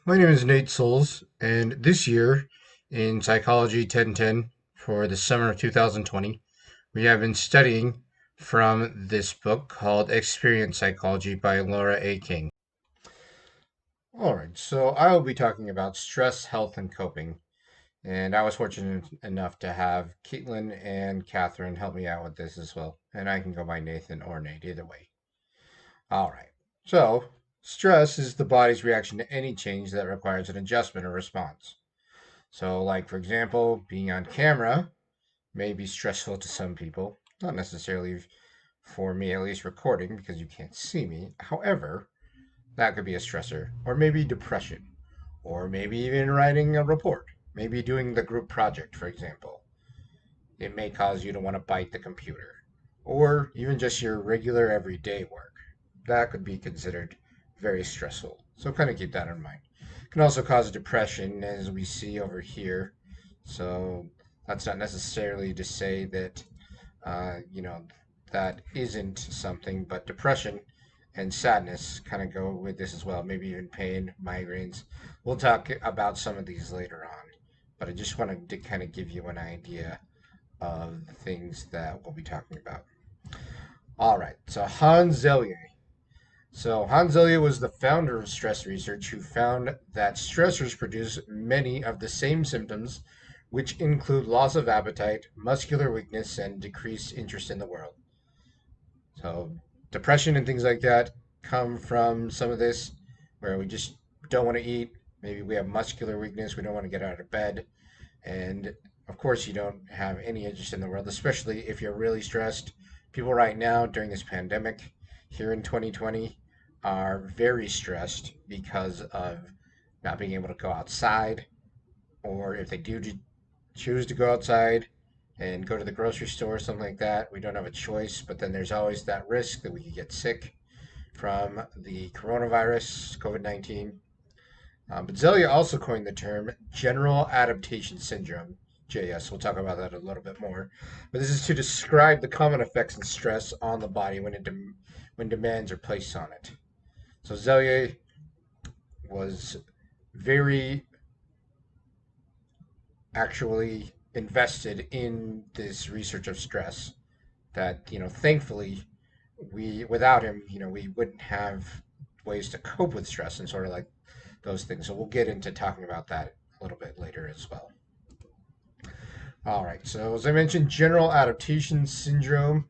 My name is Nate Souls, and this year in Psychology 1010 for the summer of 2020, we have been studying from this book called Experience Psychology by Laura A. King. All right, so I will be talking about stress, health, and coping. And I was fortunate enough to have Caitlin and Catherine help me out with this as well. And I can go by Nathan or Nate, either way. All right, so stress is the body's reaction to any change that requires an adjustment or response. So, like for example, being on camera may be stressful to some people, not necessarily for me, at least recording because you can't see me. However, that could be a stressor, or maybe depression, or maybe even writing a report, maybe doing the group project, for example. It may cause you to want to bite the computer, or even just your regular everyday work. That could be considered very stressful. So, kind of keep that in mind. It can also cause depression, as we see over here. So, that's not necessarily to say that, uh, you know, that isn't something, but depression and sadness kind of go with this as well. Maybe even pain, migraines. We'll talk about some of these later on, but I just wanted to kind of give you an idea of the things that we'll be talking about. All right, so Hans Zellier. So Hans Zellier was the founder of stress research who found that stressors produce many of the same symptoms, which include loss of appetite, muscular weakness, and decreased interest in the world. So depression and things like that come from some of this, where we just don't want to eat. Maybe we have muscular weakness, we don't want to get out of bed, and of course, you don't have any interest in the world, especially if you're really stressed. People right now during this pandemic here in 2020 are very stressed because of not being able to go outside, or if they do choose to go outside and go to the grocery store or something like that, we don't have a choice. But then there's always that risk that we could get sick from the coronavirus, COVID 19. But Zelia also coined the term general adaptation syndrome, JS. We'll talk about that a little bit more. But this is to describe the common effects and stress on the body when demands are placed on it. So Zelia was very actually invested in this research of stress. That thankfully, we without him, we wouldn't have ways to cope with stress and sort of like those things. So we'll get into talking about that a little bit later as well. All right. So as I mentioned, general adaptation syndrome.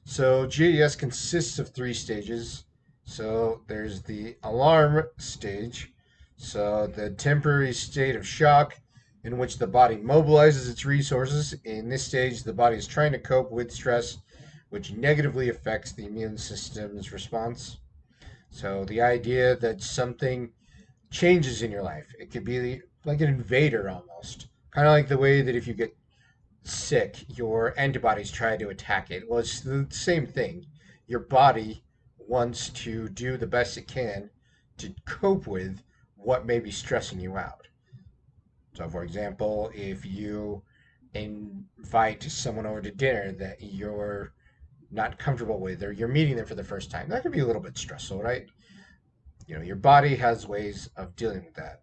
So GAS consists of three stages. So there's the alarm stage. So the temporary state of shock in which the body mobilizes its resources. In this stage, the body is trying to cope with stress, which negatively affects the immune system's response. So the idea that something changes in your life, it could be like an invader almost. Kind of like the way that if you get sick, your antibodies try to attack it. Well, it's the same thing. Your body wants to do the best it can to cope with what may be stressing you out. So, for example, if you invite someone over to dinner that you're not comfortable with, or you're meeting them for the first time, that can be a little bit stressful, right? Your body has ways of dealing with that.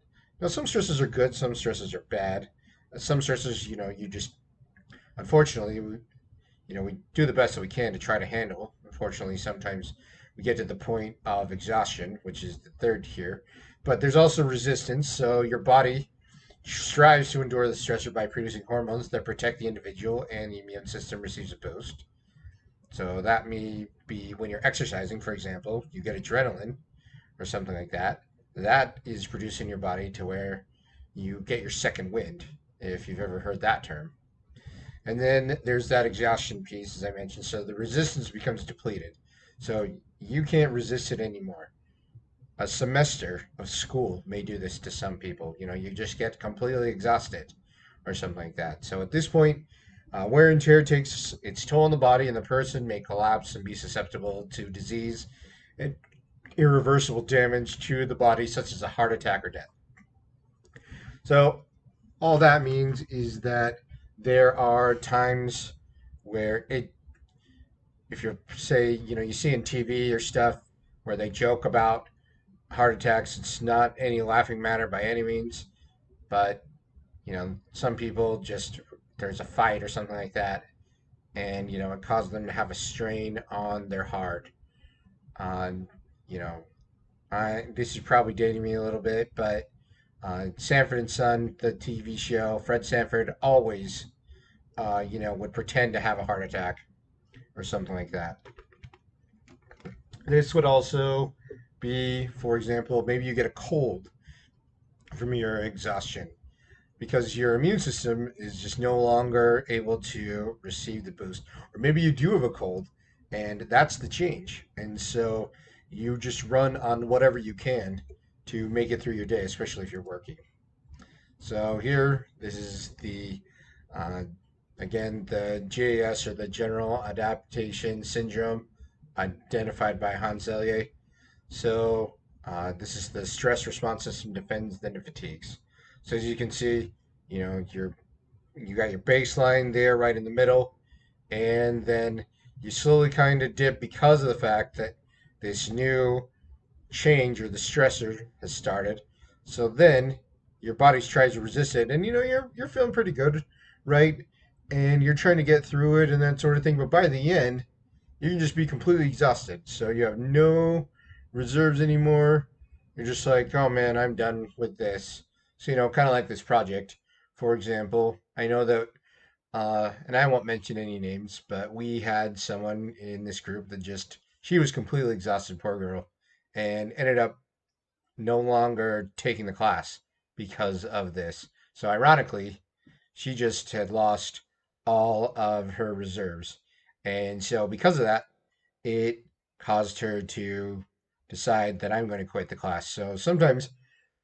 Some stresses are good, some stresses are bad. Some stresses, you just unfortunately, we do the best that we can to try to handle. Unfortunately, sometimes we get to the point of exhaustion, which is the third here. But there's also resistance. So your body strives to endure the stressor by producing hormones that protect the individual, and the immune system receives a boost. So that may be when you're exercising, for example, you get adrenaline or something like that. That is produced in your body to where you get your second wind, if you've ever heard that term. And then there's that exhaustion piece, as I mentioned. So the resistance becomes depleted. So you can't resist it anymore. A semester of school may do this to some people. You just get completely exhausted or something like that. So at this point, wear and tear takes its toll on the body, and the person may collapse and be susceptible to disease and irreversible damage to the body, such as a heart attack or death. So all that means is that there are times where if you're say you see in TV or stuff where they joke about heart attacks. It's not any laughing matter by any means, but some people just there's a fight or something like that, and it causes them to have a strain on their heart. On you know, I this is probably dating me a little bit, but Sanford and Son, the TV show, Fred Sanford always would pretend to have a heart attack or something like that. This would also be, for example, maybe you get a cold from your exhaustion because your immune system is just no longer able to receive the boost. Or maybe you do have a cold and that's the change. And so you just run on whatever you can to make it through your day, especially if you're working. So here, this is uh, again, the GAS or the General Adaptation Syndrome identified by Hans Selye. So this is the stress response system defends, then it fatigues. So as you can see, you got your baseline there right in the middle, and then you slowly kind of dip because of the fact that this new change or the stressor has started. So then your body tries to resist it, and you're feeling pretty good, right? And you're trying to get through it and that sort of thing. But by the end, you can just be completely exhausted. So you have no reserves anymore. You're just like, oh man, I'm done with this. So, kind of like this project, for example. I know that, and I won't mention any names, but we had someone in this group that she was completely exhausted, poor girl, and ended up no longer taking the class because of this. So, ironically, she just had lost all of her reserves. And so, because of that, it caused her to decide that I'm going to quit the class. So sometimes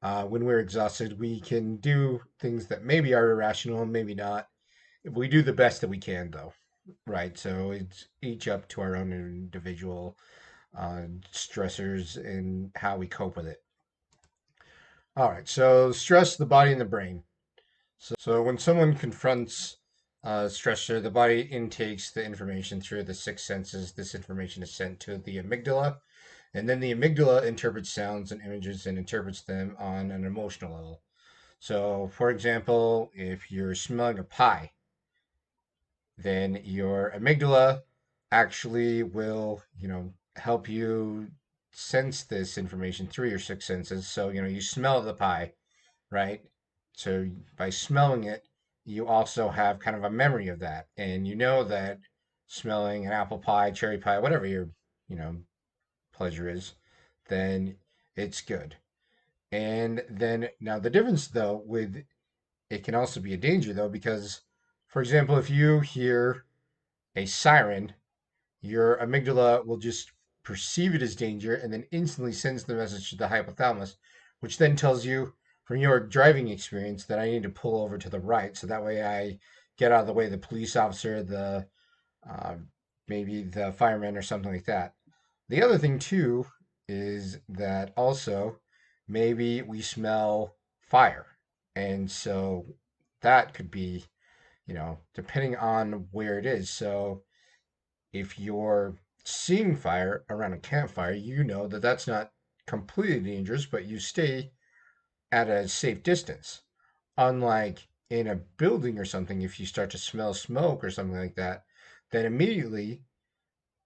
when we're exhausted, we can do things that maybe are irrational, maybe not. We do the best that we can, though, right? So it's each up to our own individual stressors and how we cope with it. All right, so stress, the body and the brain. So when someone confronts stressor, the body intakes the information through the six senses. This information is sent to the amygdala, and then the amygdala interprets sounds and images and interprets them on an emotional level. So, for example, if you're smelling a pie, then your amygdala actually will, help you sense this information through your six senses. So, you smell the pie, right? So by smelling it, you also have kind of a memory of that. And you know that smelling an apple pie, cherry pie, whatever your, you know, pleasure is, then it's good. And then now the difference though with it can also be a danger though, because for example, if you hear a siren, your amygdala will just perceive it as danger and then instantly sends the message to the hypothalamus, which then tells you from your driving experience that I need to pull over to the right. So that way I get out of the way of the police officer, the uh, maybe the fireman or something like that. The other thing too is that also maybe we smell fire. And so that could be, depending on where it is. So if you're seeing fire around a campfire, you know that that's not completely dangerous, but you stay at a safe distance. Unlike in a building or something, if you start to smell smoke or something like that, then immediately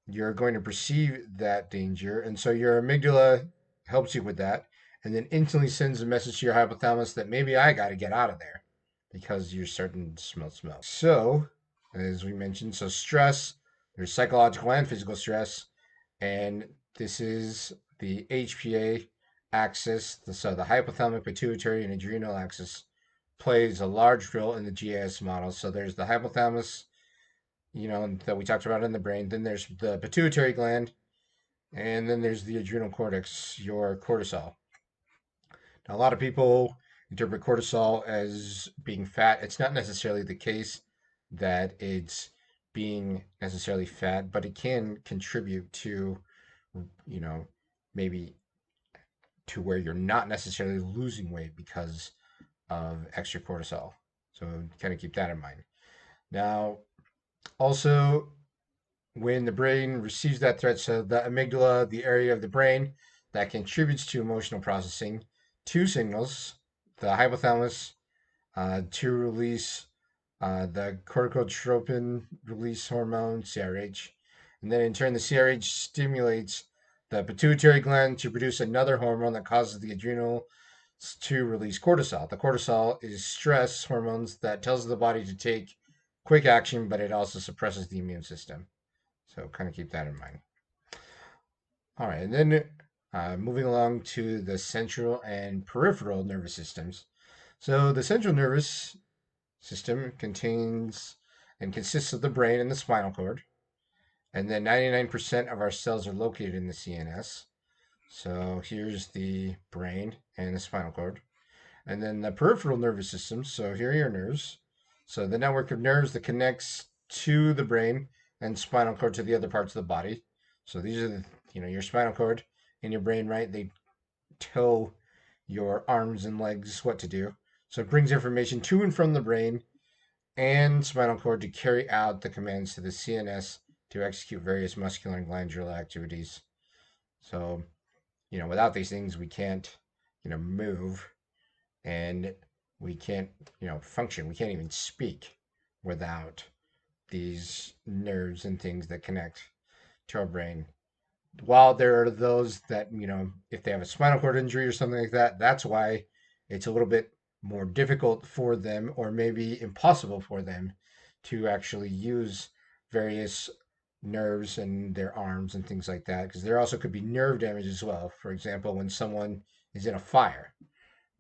you're going to perceive that danger. And so your amygdala helps you with that and then instantly sends a message to your hypothalamus that maybe I got to get out of there because you're starting to smell smoke. So, as we mentioned, so stress, there's psychological and physical stress. And this is the HPA axis. So the hypothalamic, pituitary, and adrenal axis plays a large role in the GAS model. So there's the hypothalamus, that we talked about in the brain. Then there's the pituitary gland, and then there's the adrenal cortex, your cortisol. Now, a lot of people interpret cortisol as being fat. It's not necessarily the case that it's being necessarily fat, but it can contribute to, you know, maybe to where you're not necessarily losing weight because of extra cortisol. So kind of keep that in mind. Now, also, when the brain receives that threat, so the amygdala, the area of the brain that contributes to emotional processing, two signals, the hypothalamus to release the corticotropin release hormone, CRH. And then in turn, the CRH stimulates the pituitary gland to produce another hormone that causes the adrenal to release cortisol. The cortisol is stress hormones that tells the body to take quick action, but it also suppresses the immune system. So kind of keep that in mind. All right, and then moving along to the central and peripheral nervous systems. So the central nervous system contains and consists of the brain and the spinal cord. And then 99% of our cells are located in the CNS. So here's the brain and the spinal cord. And then the peripheral nervous system. So here are your nerves. So the network of nerves that connects to the brain and spinal cord to the other parts of the body. So these are your spinal cord and your brain, right? They tell your arms and legs what to do. So it brings information to and from the brain and spinal cord to carry out the commands to the CNS to execute various muscular and glandular activities. So, without these things, we can't, move, and we can't, function. We can't even speak without these nerves and things that connect to our brain. While there are those that, if they have a spinal cord injury or something like that, that's why it's a little bit more difficult for them, or maybe impossible for them, to actually use various nerves in their arms and things like that, because there also could be nerve damage as well. For example, when someone is in a fire,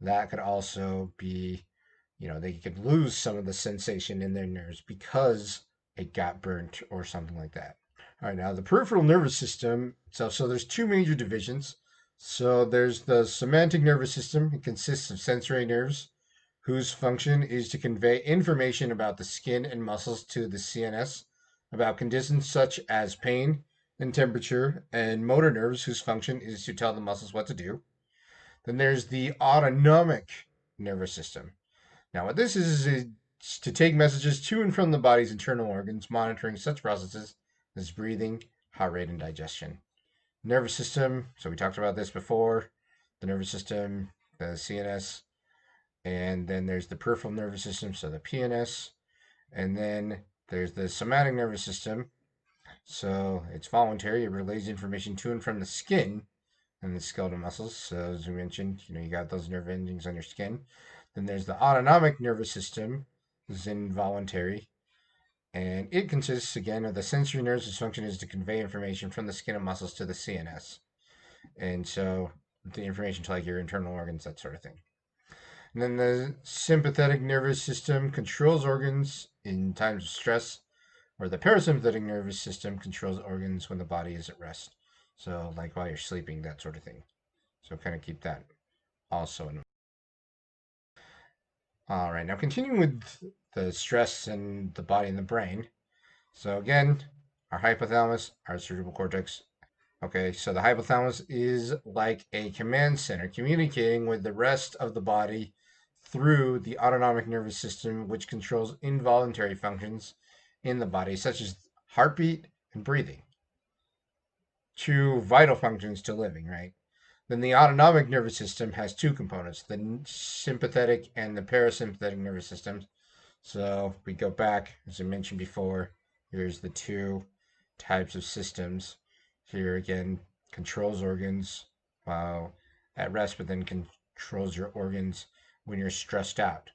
that could also be, they could lose some of the sensation in their nerves because it got burnt or something like that. All right, now the peripheral nervous system. So there's two major divisions. So there's the somatic nervous system. It consists of sensory nerves whose function is to convey information about the skin and muscles to the CNS, about conditions such as pain and temperature, and motor nerves whose function is to tell the muscles what to do. Then there's the autonomic nervous system. Now, what this is to take messages to and from the body's internal organs, monitoring such processes as breathing, heart rate, and digestion. Nervous system, so we talked about this before, the nervous system, the CNS, and then there's the peripheral nervous system, so the PNS, and then there's the somatic nervous system. So it's voluntary, it relays information to and from the skin and the skeletal muscles. So as we mentioned, you got those nerve endings on your skin. Then there's the autonomic nervous system, this is involuntary, and it consists again of the sensory nerves whose function is to convey information from the skin and muscles to the CNS. And so the information to like your internal organs, that sort of thing. And then the sympathetic nervous system controls organs in times of stress, or the parasympathetic nervous system controls organs when the body is at rest. So like while you're sleeping, that sort of thing. So kind of keep that also in mind. All right, now continuing with the stress and the body and the brain. So again, our hypothalamus, our cerebral cortex. Okay, so the hypothalamus is like a command center communicating with the rest of the body through the autonomic nervous system, which controls involuntary functions in the body, such as heartbeat and breathing, two vital functions to living, right? Then the autonomic nervous system has two components, the sympathetic and the parasympathetic nervous systems. So we go back, as I mentioned before, here's the two types of systems. Here again, controls organs while at rest, but then controls your organs when you're stressed out.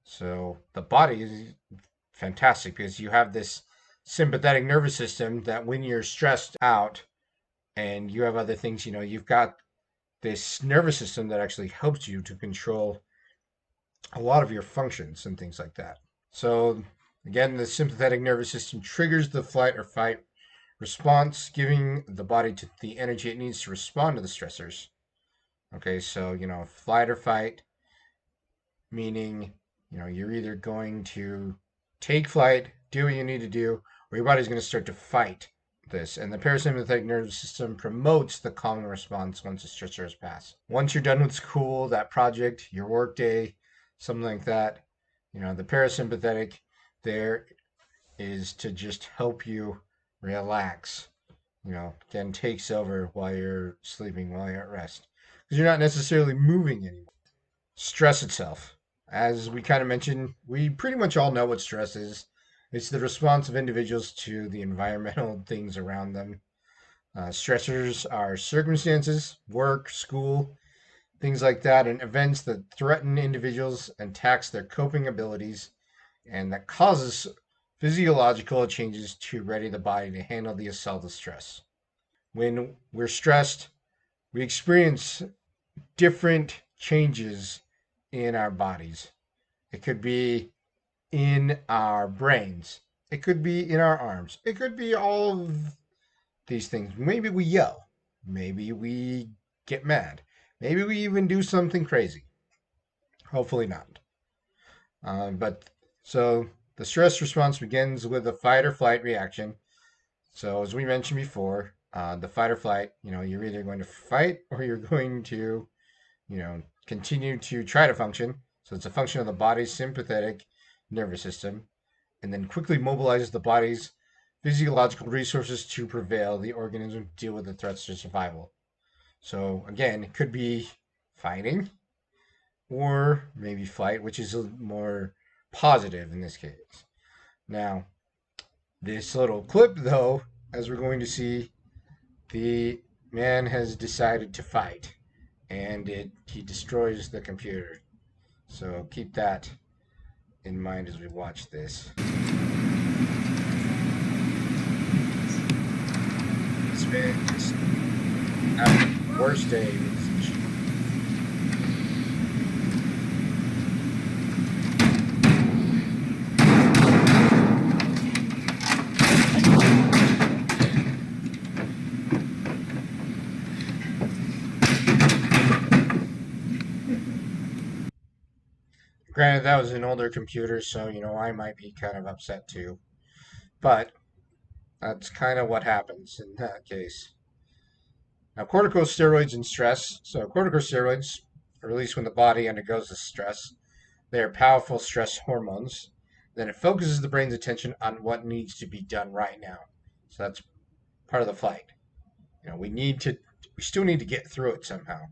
So the body is fantastic because you have this sympathetic nervous system that when you're stressed out and you have other things, you've got this nervous system that actually helps you to control a lot of your functions and things like that. So again, the sympathetic nervous system triggers the flight or fight response, giving the body the energy it needs to respond to the stressors. Okay, so flight or fight, meaning you're either going to take flight, do what you need to do, or your body's going to start to fight this. And the parasympathetic nervous system promotes the calming response once the stressor has passed. Once you're done with school, that project, your work day, something like that, the parasympathetic there is to just help you relax again takes over while you're sleeping, while you're at rest, because you're not necessarily moving anymore. Stress itself, as we kind of mentioned, we pretty much all know what stress is. It's the response of individuals to the environmental things around them. Stressors are circumstances, work, school, things like that, and events that threaten individuals and tax their coping abilities, and that causes physiological changes to ready the body to handle the assault of stress. When we're stressed, we experience different changes in our bodies. It could be in our brains, it could be in our arms, it could be all of these things. Maybe we yell, maybe we get mad, maybe we even do something crazy. Hopefully not. But so the stress response begins with a fight or flight reaction. So as we mentioned before, the fight or flight, you're either going to fight or you're going to, continue to try to function. So it's a function of the body's sympathetic nervous system, and then quickly mobilizes the body's physiological resources to prevail the organism to deal with the threats to survival. So again, it could be fighting or maybe flight, which is more positive in this case. Now, this little clip, though, as we're going to see, the man has decided to fight, and he destroys the computer. So keep that in mind as we watch this. This man is having the worst day with his machine. Granted, that was an older computer, so I might be kind of upset too. But that's kind of what happens in that case. Now, corticosteroids and stress. So, corticosteroids are released when the body undergoes the stress. They are powerful stress hormones. Then it focuses the brain's attention on what needs to be done right now. So that's part of the fight. We still need to get through it somehow.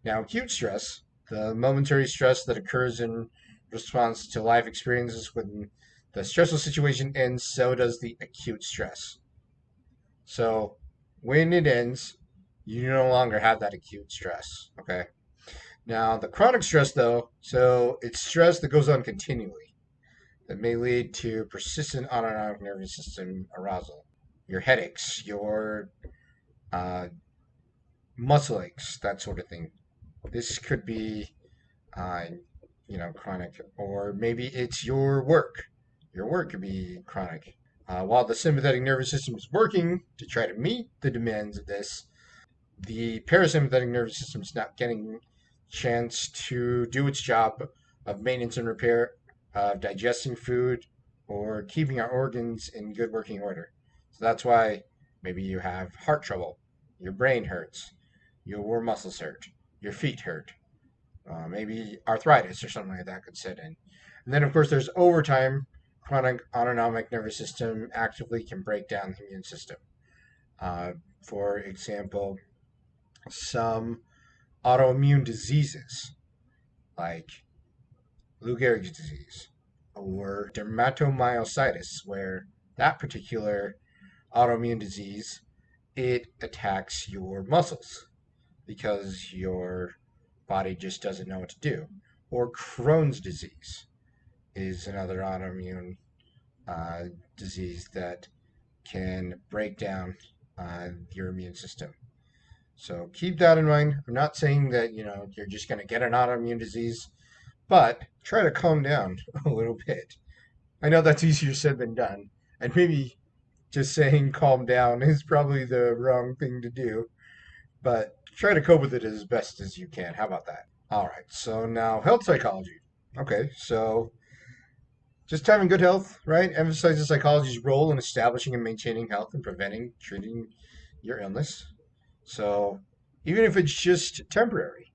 Now, acute stress, the momentary stress that occurs in response to life experiences when the stressful situation ends, so does the acute stress. So when it ends, you no longer have that acute stress. Okay. Now, the chronic stress, though, so it's stress that goes on continually that may lead to persistent autonomic nervous system arousal. Your headaches, your uh, muscle aches, that sort of thing. This could be, uh, chronic, or maybe it's your work. Your work could be chronic. While the sympathetic nervous system is working to try to meet the demands of this, the parasympathetic nervous system is not getting chance to do its job of maintenance and repair, of digesting food, or keeping our organs in good working order. So that's why maybe you have heart trouble, your brain hurts, your muscles hurt, your feet hurt, maybe arthritis or something like that could set in. And then, of course, there's overtime. Chronic autonomic nervous system actively can break down the immune system. For example, some autoimmune diseases like Lou Gehrig's disease or dermatomyositis, where that particular autoimmune disease, it attacks your muscles because your body just doesn't know what to do. Or Crohn's disease is another autoimmune uh, disease that can break down your immune system. So keep that in mind. I'm not saying that you're just going to get an autoimmune disease, but try to calm down a little bit. I know that's easier said than done, and maybe just saying calm down is probably the wrong thing to do, but try to cope with it as best as you can. How about that? All right, so now health psychology. Okay, so just having good health, right? Emphasizes psychology's role in establishing and maintaining health and preventing, treating your illness. So even if it's just temporary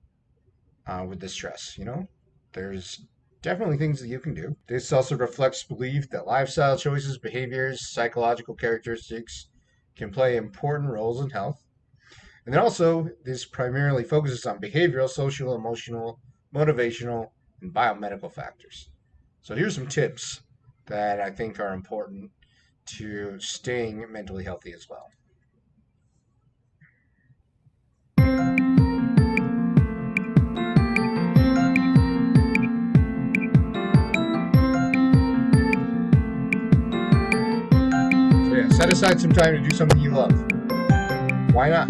with the stress, there's definitely things that you can do. This also reflects belief that lifestyle choices, behaviors, psychological characteristics, can play important roles in health. And then also, this primarily focuses on behavioral, social, emotional, motivational, and biomedical factors. So here's some tips that I think are important to staying mentally healthy as well. So yeah, set aside some time to do something you love. Why not?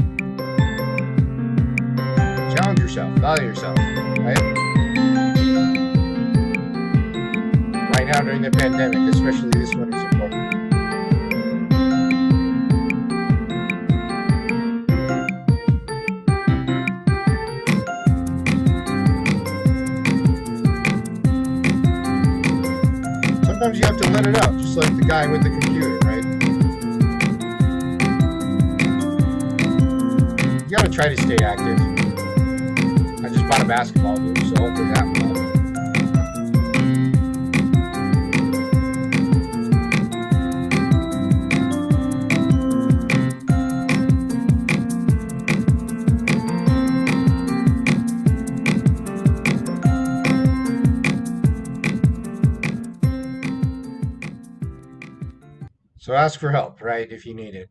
Challenge yourself, value yourself, right? Right now during the pandemic, especially this one is important. Sometimes you have to let it out, just like the guy with the computer, right? You gotta try to stay active. I just bought a basketball hoop, so hopefully that will help. So ask for help, right, if you need it.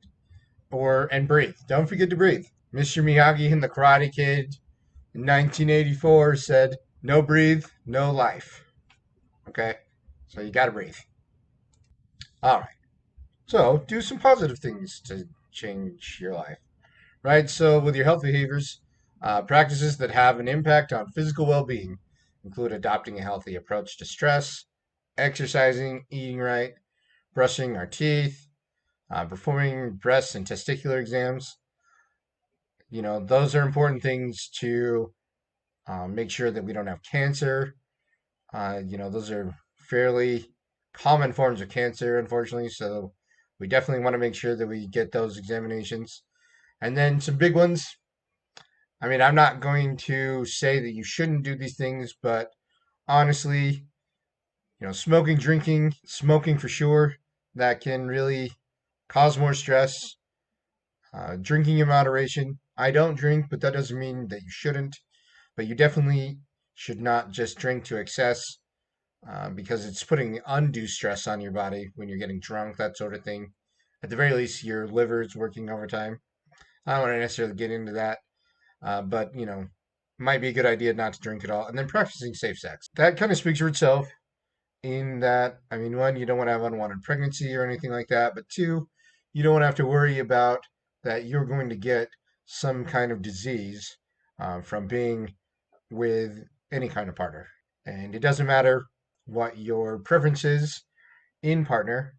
And breathe. Don't forget to breathe. Mr. Miyagi in The Karate Kid in 1984 said, "No breathe, no life." Okay? So you gotta breathe. All right. So do some positive things to change your life, right? So with your health behaviors, practices that have an impact on physical well-being include adopting a healthy approach to stress, exercising, eating right, brushing our teeth, performing breast and testicular exams. Those are important things to make sure that we don't have cancer. Those are fairly common forms of cancer, unfortunately. So we definitely want to make sure that we get those examinations. And then some big ones. I mean, I'm not going to say that you shouldn't do these things, but honestly, smoking, drinking, smoking for sure, that can really cause more stress. Drinking in moderation. I don't drink, but that doesn't mean that you shouldn't. But you definitely should not just drink to excess because it's putting undue stress on your body when you're getting drunk, that sort of thing. At the very least, your liver is working overtime. I don't want to necessarily get into that, but might be a good idea not to drink at all. And then practicing safe sex. That kind of speaks for itself in that, I mean, one, you don't want to have unwanted pregnancy or anything like that, but two, you don't want to have to worry about that you're going to get some kind of disease from being with any kind of partner. And it doesn't matter what your preference is in partner,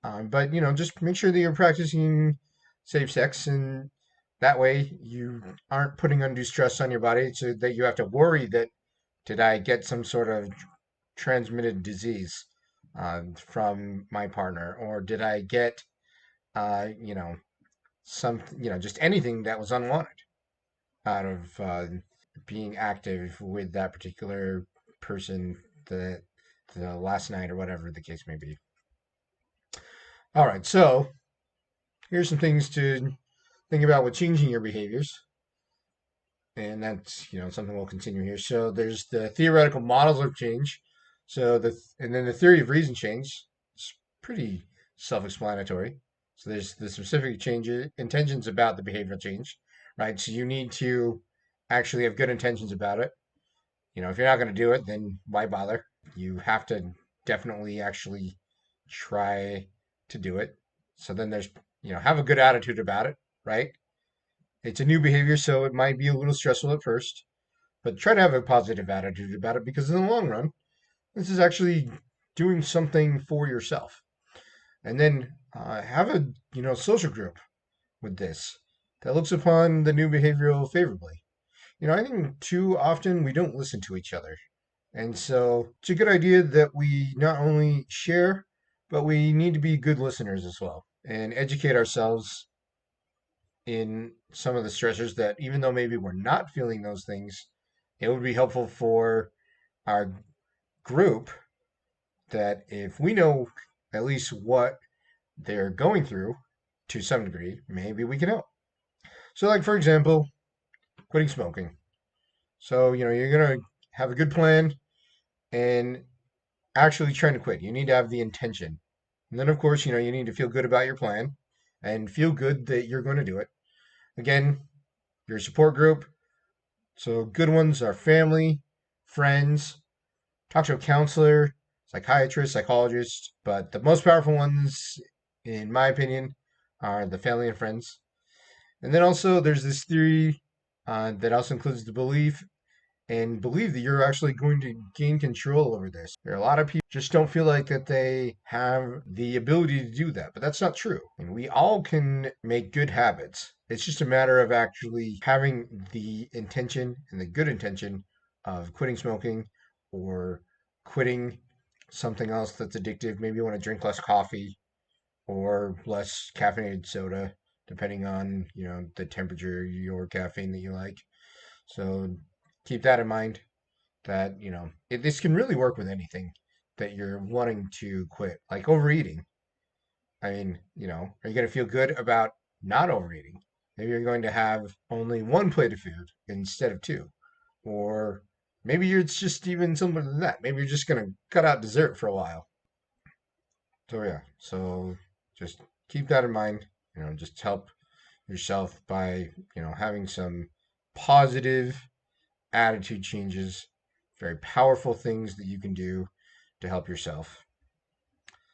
but just make sure that you're practicing safe sex, and that way you aren't putting undue stress on your body so that you have to worry that did I get some sort of transmitted disease from my partner, or did I get uh, you know just anything that was unwanted out of being active with that particular person the last night or whatever the case may be. All right, so here's some things to think about with changing your behaviors. And that's, something we'll continue here. So there's the theoretical models of change. And then the theory of reason change. It's pretty self-explanatory. So there's the specific changes, intentions about the behavioral change, right? So you need to actually have good intentions about it. If you're not going to do it, then why bother? You have to definitely actually try to do it. So then there's, have a good attitude about it, right? It's a new behavior, so it might be a little stressful at first, but try to have a positive attitude about it because in the long run, this is actually doing something for yourself. And then have a social group with this that looks upon the new behavioral favorably. I think too often we don't listen to each other. And so it's a good idea that we not only share, but we need to be good listeners as well and educate ourselves in some of the stressors that even though maybe we're not feeling those things, it would be helpful for our group that if we know at least what they're going through, to some degree, maybe we can help. So, like, for example, quitting smoking. So, you're going to have a good plan and actually trying to quit. You need to have the intention. And then, of course, you need to feel good about your plan and feel good that you're going to do it. Again, your support group. So, good ones are family, friends, talk to a counselor, psychiatrist, psychologist. But the most powerful ones, in my opinion, are the family and friends. And then also, there's this theory that also includes the believe that you're actually going to gain control over this. There are a lot of people just don't feel like that they have the ability to do that, but that's not true. And we all can make good habits. It's just a matter of actually having the intention and the good intention of quitting smoking or quitting something else that's addictive. Maybe you want to drink less coffee or less caffeinated soda, depending on, the temperature of your caffeine that you like. So keep that in mind that, this can really work with anything that you're wanting to quit, like overeating. I mean, are you going to feel good about not overeating? Maybe you're going to have only one plate of food instead of two. Or maybe it's just even simpler than that. Maybe you're just going to cut out dessert for a while. So, yeah, so just keep that in mind. Just help yourself by, having some positive attitude changes, very powerful things that you can do to help yourself.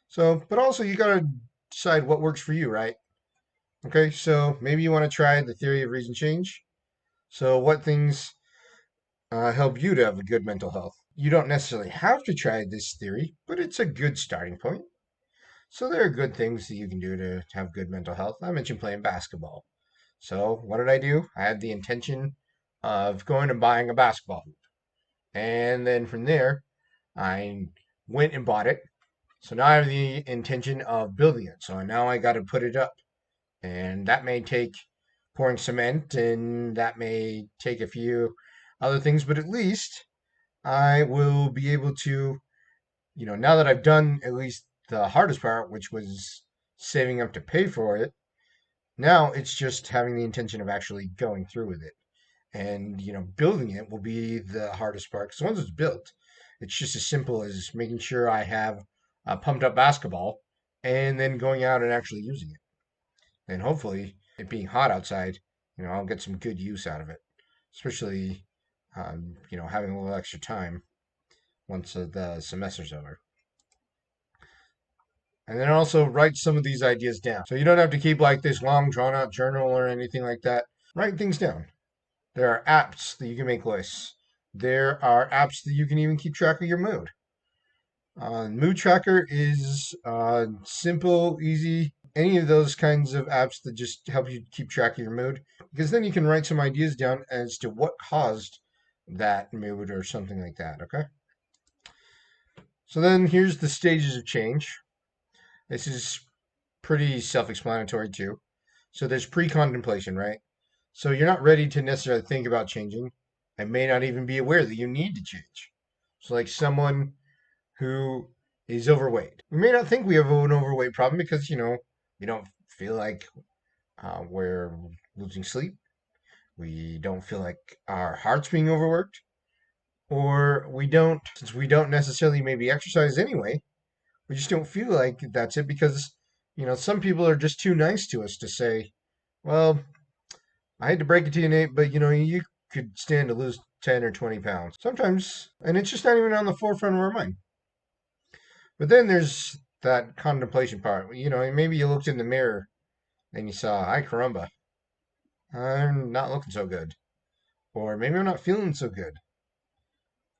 So, but also you got to decide what works for you, right? Okay, so maybe you want to try the theory of reason change. So, what things help you to have a good mental health? You don't necessarily have to try this theory, but it's a good starting point. So, there are good things that you can do to have good mental health. I mentioned playing basketball. So, what did I do? I had the intention of going and buying a basketball hoop. And then from there, I went and bought it. So now I have the intention of building it. So now I got to put it up. And that may take pouring cement and that may take a few other things, but at least I will be able to, now that I've done at least the hardest part, which was saving up to pay for it, now it's just having the intention of actually going through with it. And, building it will be the hardest part because once it's built, it's just as simple as making sure I have a pumped up basketball and then going out and actually using it. And hopefully, it being hot outside, I'll get some good use out of it, especially, having a little extra time once the semester's over. And then also write some of these ideas down. So you don't have to keep like this long drawn out journal or anything like that. Write things down. There are apps that you can make lists. There are apps that you can even keep track of your mood. Mood Tracker is simple, easy. Any of those kinds of apps that just help you keep track of your mood, because then you can write some ideas down as to what caused that mood or something like that. Okay. So then here's the stages of change. This is pretty self-explanatory too. So there's pre-contemplation, right? So you're not ready to necessarily think about changing and may not even be aware that you need to change. So like someone who is overweight. We may not think we have an overweight problem because, we don't feel like we're losing sleep. We don't feel like our heart's being overworked. Or since we don't necessarily maybe exercise anyway, we just don't feel like that's it because, some people are just too nice to us to say, well, I hate to break it to you, Nate, but you could stand to lose 10 or 20 pounds. Sometimes, and it's just not even on the forefront of our mind. But then there's that contemplation part. Maybe you looked in the mirror and you saw, ay caramba, I'm not looking so good. Or maybe I'm not feeling so good.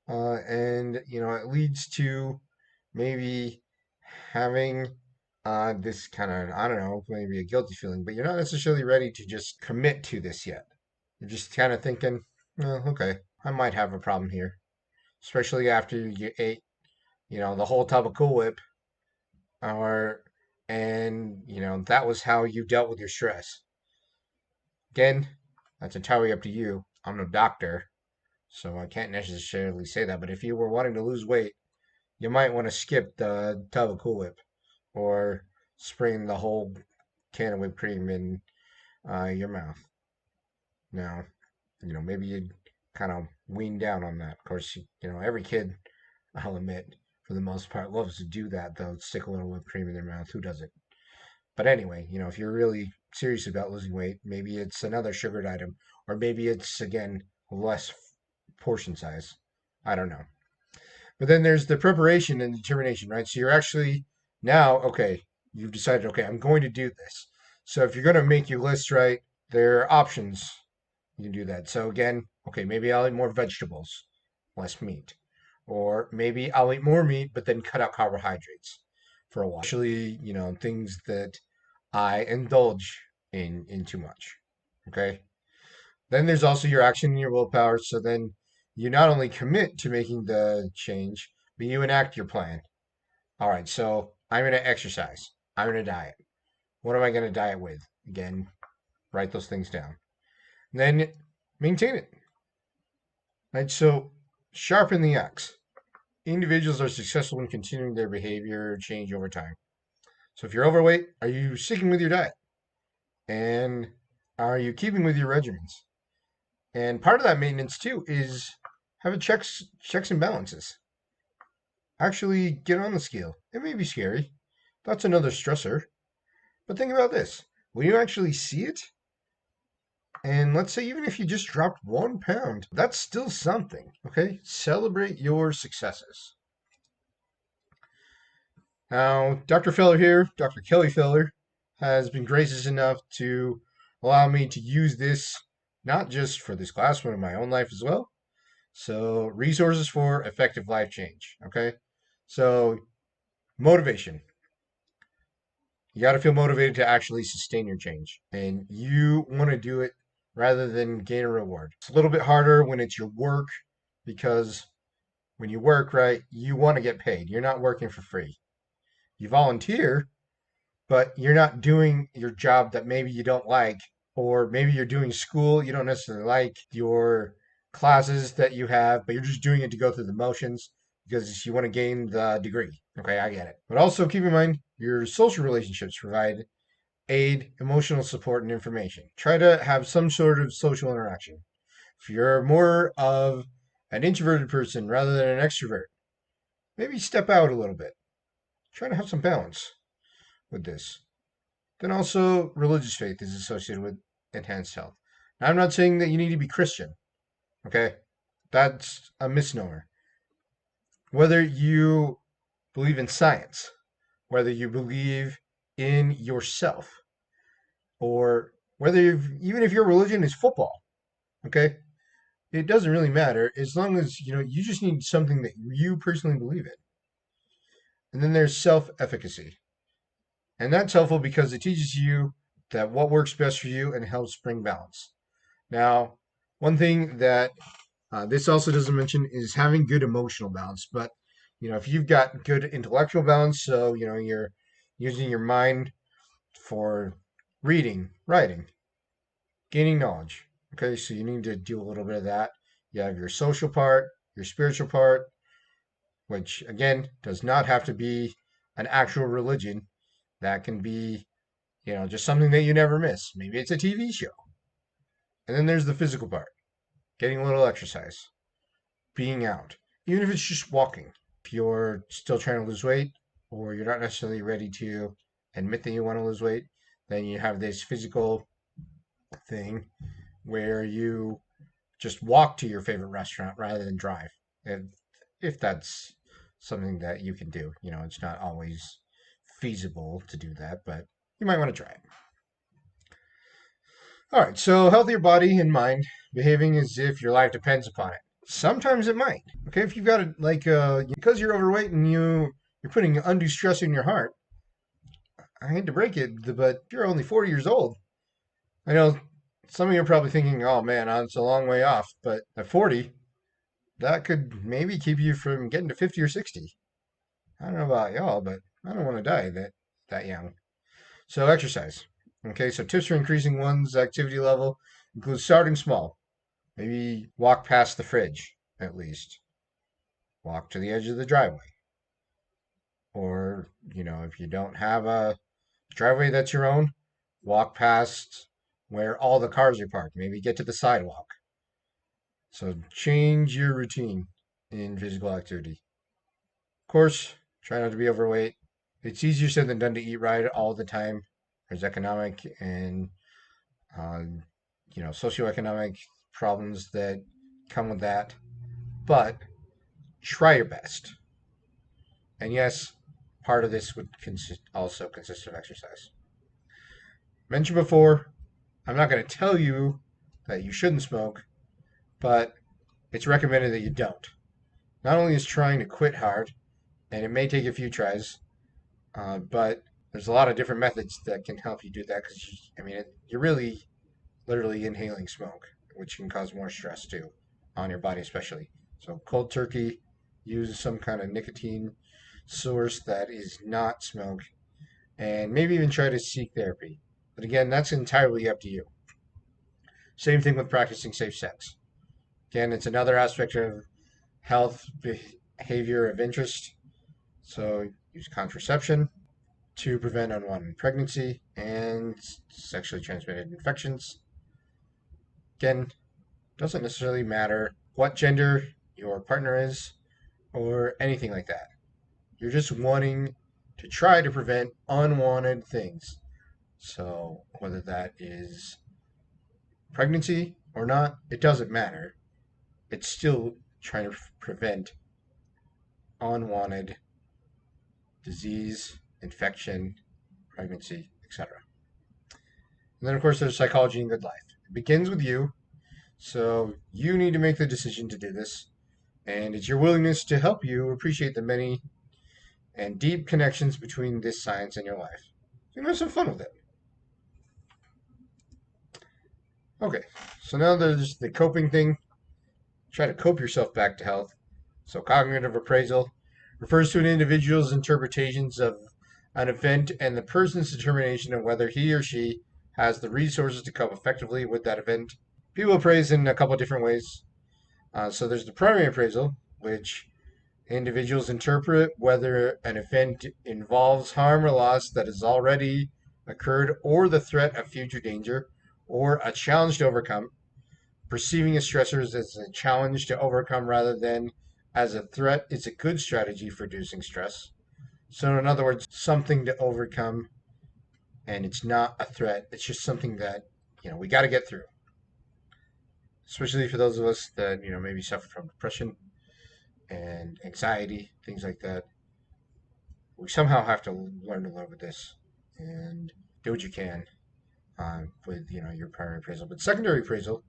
And, it leads to maybe having this kind of, I don't know, maybe a guilty feeling, but you're not necessarily ready to just commit to this yet. You're just kind of thinking, oh, okay, I might have a problem here, especially after you ate, the whole tub of Cool Whip, or and that was how you dealt with your stress. Again, that's entirely up to you. I'm no doctor, so I can't necessarily say that. But if you were wanting to lose weight, you might want to skip the tub of Cool Whip or spring the whole can of whipped cream in your mouth. Now, maybe you'd kind of wean down on that. Of course, every kid, I'll admit, for the most part, loves to do that, though, stick a little whipped cream in their mouth. Who doesn't? But anyway, if you're really serious about losing weight, maybe it's another sugared item, or maybe it's, again, less portion size. I don't know. But then there's the preparation and determination, right? So you're actually now, okay, you've decided, okay, I'm going to do this. So if you're going to make your list right, there are options. You can do that. So again, okay, maybe I'll eat more vegetables, less meat. Or maybe I'll eat more meat, but then cut out carbohydrates for a while. Especially, things that I indulge in too much. Okay. Then there's also your action and your willpower. So then you not only commit to making the change, but you enact your plan. All right, so I'm going to exercise. I'm going to diet. What am I going to diet with? Again, write those things down. And then maintain it. Right, so sharpen the axe. Individuals are successful in continuing their behavior change over time. So if you're overweight, are you sticking with your diet? And are you keeping with your regimens? And part of that maintenance too is have a checks and balances. Actually get on the scale. It may be scary. That's another stressor. But think about this. When you actually see it, and let's say even if you just dropped 1 pound, that's still something. Okay? Celebrate your successes. Now, Dr. Feller here, Dr. Kelly Feller, has been gracious enough to allow me to use this not just for this class, but in my own life as well. So, resources for effective life change. Okay? So, motivation. You got to feel motivated to actually sustain your change. And you want to do it rather than gain a reward. It's a little bit harder when it's your work because when you work, right, you want to get paid. You're not working for free. You volunteer, but you're not doing your job that maybe you don't like, or maybe you're doing school you don't necessarily like, your classes that you have, but you're just doing it to go through the motions because you want to gain the degree. Okay, I get it. But also keep in mind your social relationships provide aid, emotional support, and information. Try to have some sort of social interaction. If you're more of an introverted person rather than an extrovert, maybe step out a little bit. Try to have some balance with this. Then also, religious faith is associated with enhanced health. Now, I'm not saying that you need to be Christian, okay? That's a misnomer. Whether you believe in science, whether you believe in yourself, or whether even if your religion is football, okay? It doesn't really matter as long as, you just need something that you personally believe in. And then there's self-efficacy. And that's helpful because it teaches you that what works best for you and helps bring balance. Now, one thing that this also doesn't mention is having good emotional balance. But, if you've got good intellectual balance, so, you're using your mind for reading, writing, gaining knowledge. Okay, so you need to do a little bit of that. You have your social part, your spiritual part, which again does not have to be an actual religion. That can be, just something that you never miss. Maybe it's a TV show. And then there's the physical part, getting a little exercise, being out, even if it's just walking. If you're still trying to lose weight or you're not necessarily ready to admit that you want to lose weight, then you have this physical thing where you just walk to your favorite restaurant rather than drive. And if that's something that you can do, it's not always feasible to do that, but you might want to try it. All right, so healthier body and mind, behaving as if your life depends upon it. Sometimes it might. Okay, if you've got it because you're overweight and you're putting undue stress in your heart. I hate to break it, but you're only 40 years old. I know some of you are probably thinking, "Oh man, it's a long way off." But at 40, that could maybe keep you from getting to 50 or 60. I don't know about y'all, but I don't want to die that young. So exercise. Okay, so tips for increasing one's activity level include starting small. Maybe walk past the fridge, at least. Walk to the edge of the driveway. Or, if you don't have a driveway that's your own, walk past where all the cars are parked. Maybe get to the sidewalk. So change your routine in physical activity. Of course, try not to be overweight. It's easier said than done to eat right all the time. There's economic and uh, socioeconomic problems that come with that. But try your best. And yes, part of this would also consist of exercise. Mentioned before, I'm not going to tell you that you shouldn't smoke, but it's recommended that you don't. Not only is trying to quit hard, and it may take a few tries, but there's a lot of different methods that can help you do that because, you're really literally inhaling smoke, which can cause more stress too on your body, especially. So, cold turkey, use some kind of nicotine source that is not smoke, and maybe even try to seek therapy. But again, that's entirely up to you. Same thing with practicing safe sex. Again, it's another aspect of health behavior of interest. So use contraception to prevent unwanted pregnancy and sexually transmitted infections. Again, doesn't necessarily matter what gender your partner is or anything like that. You're just wanting to try to prevent unwanted things. So whether that is pregnancy or not, it doesn't matter. It's still trying to prevent unwanted disease, infection, pregnancy, etc. And then, of course, there's psychology and good life. It begins with you, so you need to make the decision to do this. And it's your willingness to help you appreciate the many and deep connections between this science and your life. So you have some fun with it. Okay, so now there's the coping thing. Try to cope yourself back to health. So, cognitive appraisal refers to an individual's interpretations of an event and the person's determination of whether he or she has the resources to cope effectively with that event. People appraise in a couple of different ways. So, there's the primary appraisal, which individuals interpret whether an event involves harm or loss that has already occurred or the threat of future danger or a challenge to overcome, perceiving a stressor as a challenge to overcome rather than as a threat is a good strategy for reducing stress. So, in other words, something to overcome, and it's not a threat. It's just something that we got to get through. Especially for those of us that maybe suffer from depression and anxiety, things like that. We somehow have to learn to live with this and do what you can with your primary appraisal. But secondary appraisal,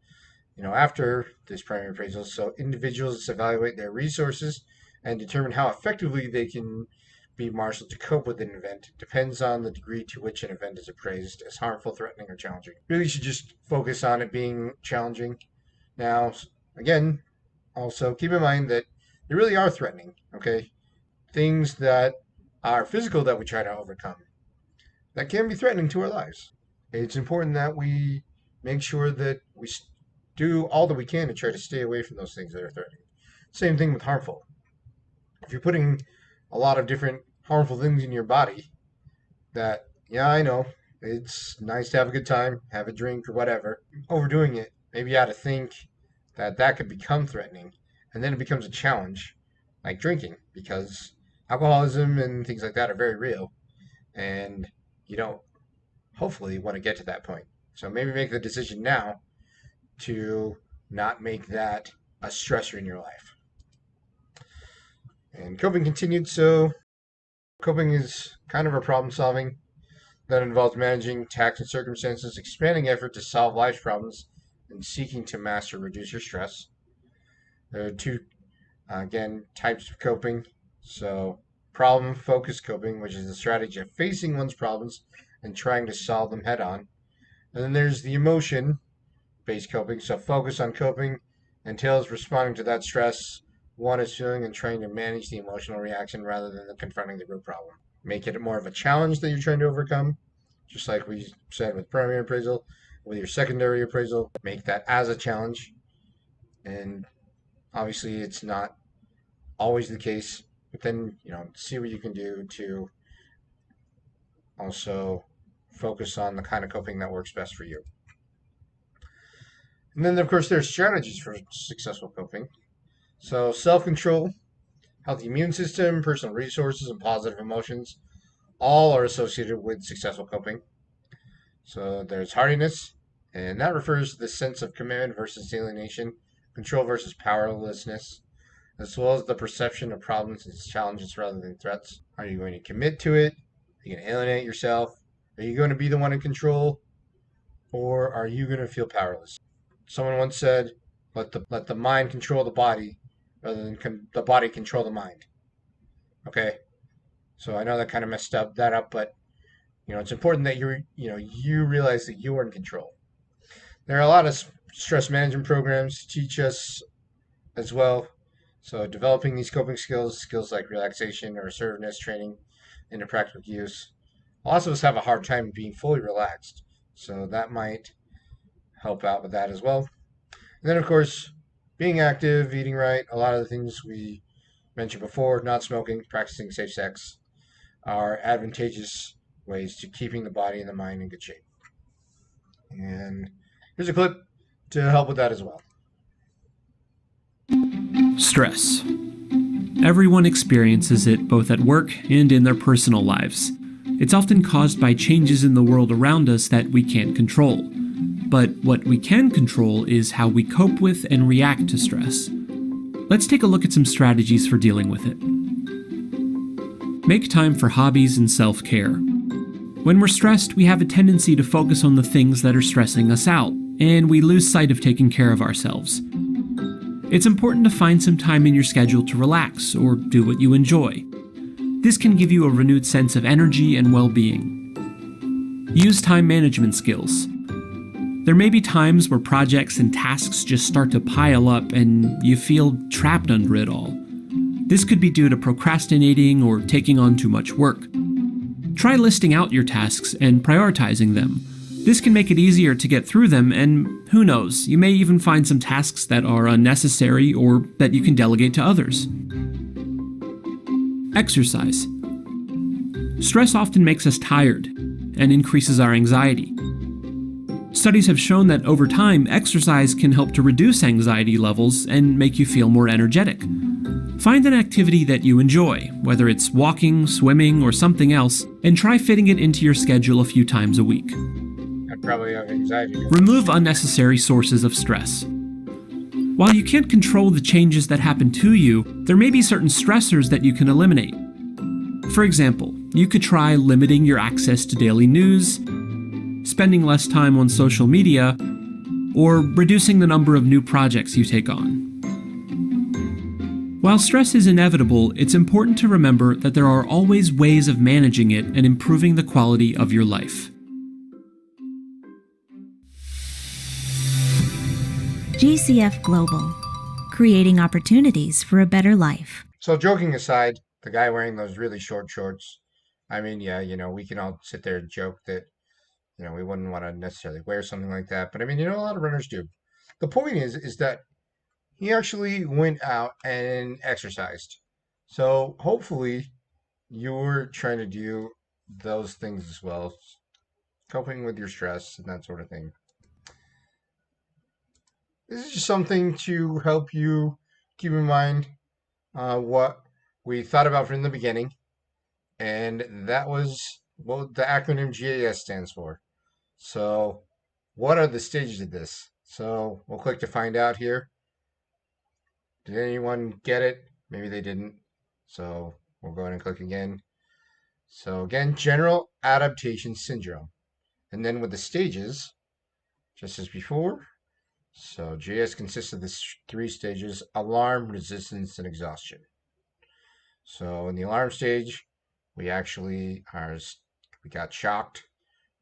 after this primary appraisal, so individuals evaluate their resources and determine how effectively they can be marshaled to cope with an event. Depends on the degree to which an event is appraised as harmful, threatening, or challenging. Really should just focus on it being challenging. Now, again, also keep in mind that they really are threatening, okay? Things that are physical that we try to overcome that can be threatening to our lives. It's important that we make sure that we do all that we can to try to stay away from those things that are threatening. Same thing with harmful. If you're putting a lot of different harmful things in your body, that, yeah, I know, it's nice to have a good time, have a drink or whatever. Overdoing it, maybe you ought to think that that could become threatening, and then it becomes a challenge, like drinking, because alcoholism and things like that are very real, and you don't hopefully want to get to that point. So maybe make the decision now to not make that a stressor in your life. And coping continued. So coping is kind of a problem solving that involves managing taxing circumstances, expanding effort to solve life's problems, and seeking to master or reduce your stress. There are two, again, types of coping. So problem focused coping, which is the strategy of facing one's problems and trying to solve them head on. And then there's the emotion based coping. So focus on coping entails responding to that stress one is feeling and trying to manage the emotional reaction rather than confronting the root problem. Make it more of a challenge that you're trying to overcome, just like we said with primary appraisal. With your secondary appraisal, make that as a challenge. And obviously, it's not always the case, but then see what you can do to also focus on the kind of coping that works best for you. And then, of course, there's strategies for successful coping. So, self control, healthy immune system, personal resources, and positive emotions all are associated with successful coping. So, there's hardiness, and that refers to the sense of command versus alienation, control versus powerlessness, as well as the perception of problems as challenges rather than threats. Are you going to commit to it? Are you going to alienate yourself? Are you going to be the one in control? Or are you going to feel powerless? Someone once said, let the mind control the body rather than the body control the mind. Okay? So I know that kind of messed that up, but it's important that you realize that you are in control. There are a lot of stress management programs to teach us as well. So developing these coping skills like relaxation or assertiveness training into practical use. A lot of us have a hard time being fully relaxed, so that might help out with that as well. And then, of course, being active, eating right, a lot of the things we mentioned before, not smoking, practicing safe sex, are advantageous ways to keeping the body and the mind in good shape. And here's a clip to help with that as well. Stress. Everyone experiences it both at work and in their personal lives. It's often caused by changes in the world around us that we can't control. But what we can control is how we cope with and react to stress. Let's take a look at some strategies for dealing with it. Make time for hobbies and self-care. When we're stressed, we have a tendency to focus on the things that are stressing us out, and we lose sight of taking care of ourselves. It's important to find some time in your schedule to relax or do what you enjoy. This can give you a renewed sense of energy and well-being. Use time management skills. There may be times where projects and tasks just start to pile up and you feel trapped under it all. This could be due to procrastinating or taking on too much work. Try listing out your tasks and prioritizing them. This can make it easier to get through them, and who knows, you may even find some tasks that are unnecessary or that you can delegate to others. Exercise. Stress often makes us tired and increases our anxiety. Studies have shown that over time, exercise can help to reduce anxiety levels and make you feel more energetic. Find an activity that you enjoy, whether it's walking, swimming, or something else, and try fitting it into your schedule a few times a week. I probably have anxiety. Remove unnecessary sources of stress. While you can't control the changes that happen to you, there may be certain stressors that you can eliminate. For example, you could try limiting your access to daily news, spending less time on social media, or reducing the number of new projects you take on. While stress is inevitable, it's important to remember that there are always ways of managing it and improving the quality of your life. GCF Global, creating opportunities for a better life. So joking aside, the guy wearing those really short shorts, I mean, yeah, we can all sit there and joke that, we wouldn't want to necessarily wear something like that. But I mean, a lot of runners do. The point is that he actually went out and exercised. So hopefully you're trying to do those things as well, coping with your stress and that sort of thing. This is just something to help you keep in mind what we thought about from the beginning, and that was what the acronym GAS stands for. So what are the stages of this? So we'll click to find out here. Did anyone get it? Maybe they didn't. So we'll go ahead and click again. So again, general adaptation syndrome. And then with the stages, just as before. So GAS consists of the 3 stages: alarm, resistance, and exhaustion. So in the alarm stage, we got shocked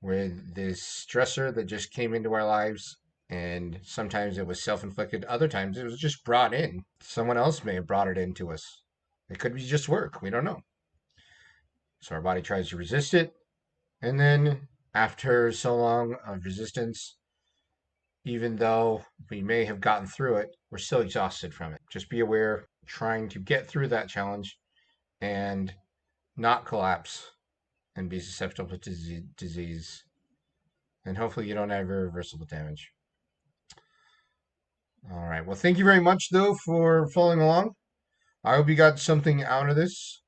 with this stressor that just came into our lives. And sometimes it was self-inflicted. Other times it was just brought in. Someone else may have brought it into us. It could be just work. We don't know. So our body tries to resist it. And then after so long of resistance, even though we may have gotten through it, we're still exhausted from it. Just be aware, trying to get through that challenge and not collapse and be susceptible to disease. And hopefully you don't have irreversible damage. All right. Well, thank you very much, though, for following along. I hope you got something out of this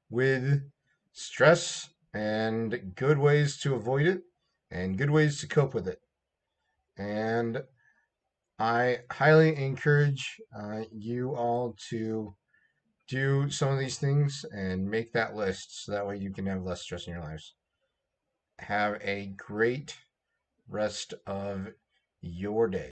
with stress and good ways to avoid it and good ways to cope with it. And I highly encourage you all to do some of these things and make that list so that way you can have less stress in your lives. Have a great rest of your day.